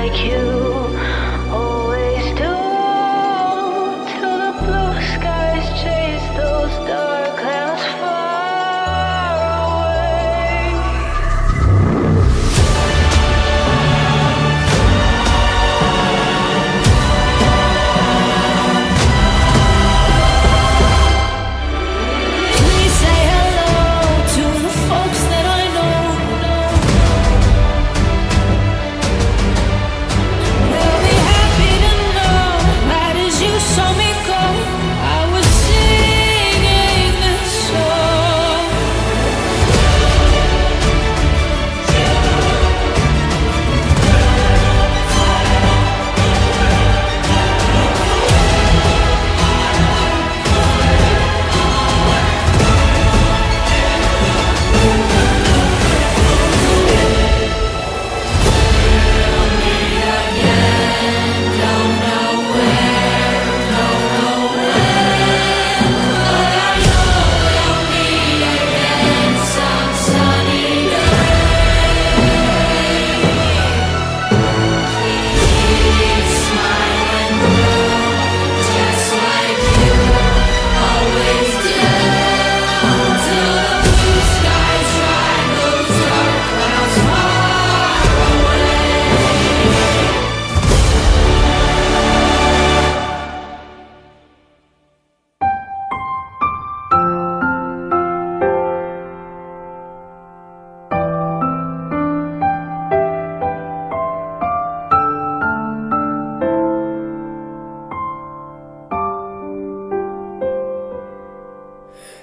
like you always do. Till the blue skies chase those dark clouds far away. Please say hello to the folks that I know. They'll be happy to know that as you saw me go, I was singing this song.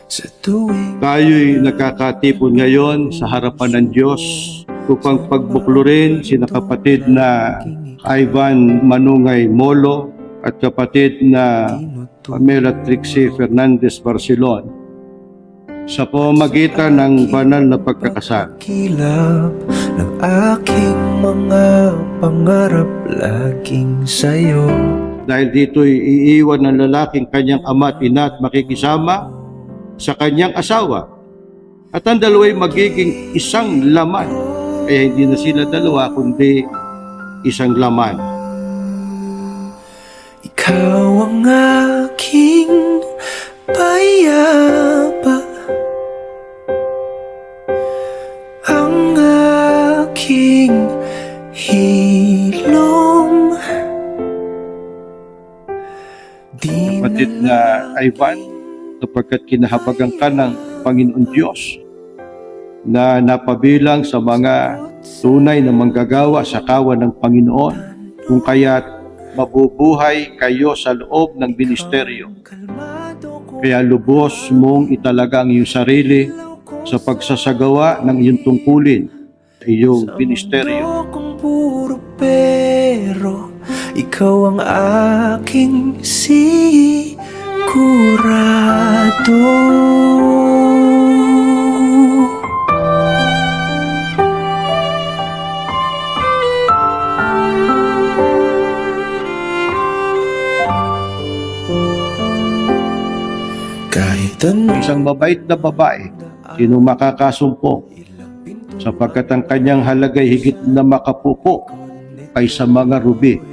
Sa tuwing Tayo'y nagkakatipon ngayon sa harapan ng Diyos upang pagbuklurin sina kapatid na Ivan Manungay Molo at kapatid na Pamela Trixie Fernandez Barcelon sa pamamagitan ng banal na pagkakasal. kilap ng aking mga pangarap laging sa'yo. Dahil dito'y iiwan ng lalaking kanyang ama at ina at makikisama sa kanyang asawa. At ang dalawa'y magiging isang laman. Kaya hindi na sila dalawa kundi isang laman. Ikaw ang aking payapa, ang aking hilom. Di Kapatid na Ivan, sapagkat kinahabagan ka ng Panginoon Diyos na napabilang sa mga tunay na manggagawa sa kawan ng Panginoon, kung kaya't mabubuhay kayo sa loob ng ministeryo. Kaya lubos mong italaga ang iyong sarili sa pagsasagawa ng iyong tungkulin sa iyong ministeryo. Kung puro pero ikaw ang aking sigurado. Kahit ano Isang mabait na babae, sino makakasumpong, sapagkat ang kanyang halagay higit na makapupo kaysa mga rubi.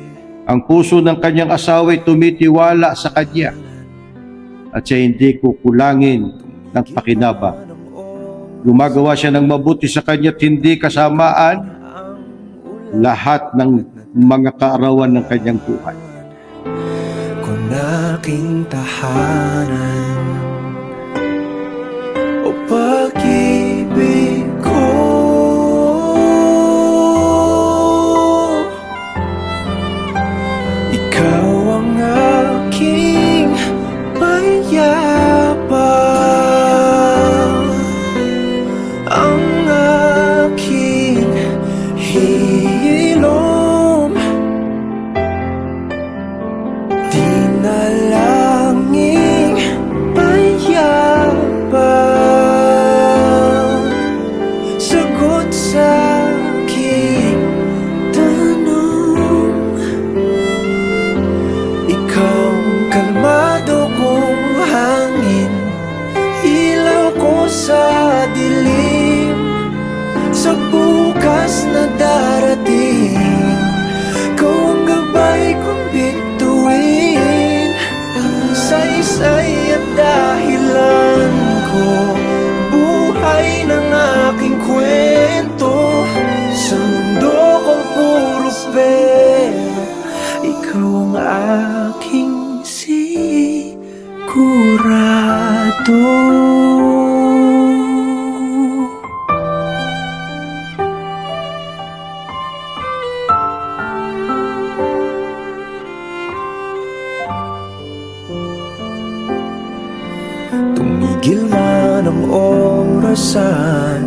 Ang puso ng kanyang asawa ay tumitiwala sa kanya at siya hindi kukulangin ng pakinabang. Gumagawa siya ng mabuti sa kanya at hindi kasamaan lahat ng mga kaarawan ng kanyang buhay. kung aking tahanan o pag-ibig ko, ikaw ang aking mayabang, ang aking hilom. Dinalangin payabang, sagot sa aking tanong. Ikaw ang kalmado kong hangin, ilaw ko sa dilim, sa bukas na darating. husay at dahilan ko, buhay ng aking kwento. Sa mundo kong puro pera, ikaw ang aking sigurado. Tumigil man ang orasan,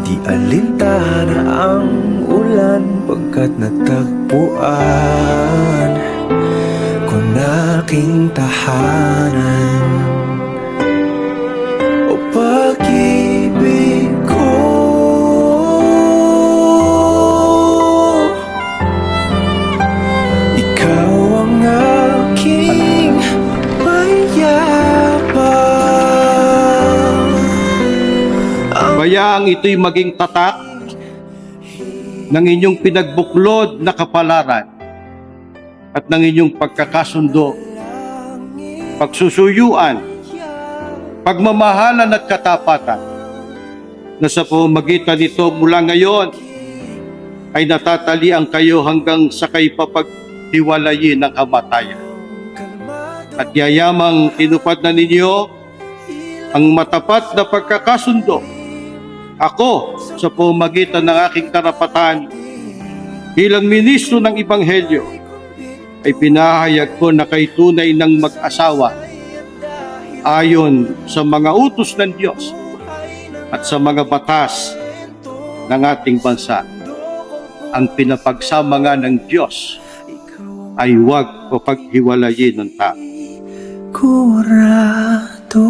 di alintana ang ulan, pagkat natagpuan ko n'aking tahanan. O pag-ibig ko, ikaw ang aking mayabang. Bayaang ito'y maging tatak ng inyong pinagbuklod na kapalaran at ng inyong pagkakasundo, pagsusuyuan, pagmamahalan at katapatan, na sa pamamagitan nito mula ngayon ay natatalian kayo hanggang sa kayo papaghiwalayin ng kamatayan. At yayamang tinupad na ninyo ang matapat na pagkakasundo. Ako, sa pamamagitan ng aking karapatan bilang ministro ng Ebanghelyo, ay pinahayag ko na kay tunay ng mag-asawa ayon sa mga utos ng Diyos at sa mga batas ng ating bansa. Ang pinapagsama nga ng Diyos ay huwag papaghiwalayin ng tao. Kurado.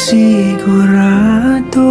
Sigurado.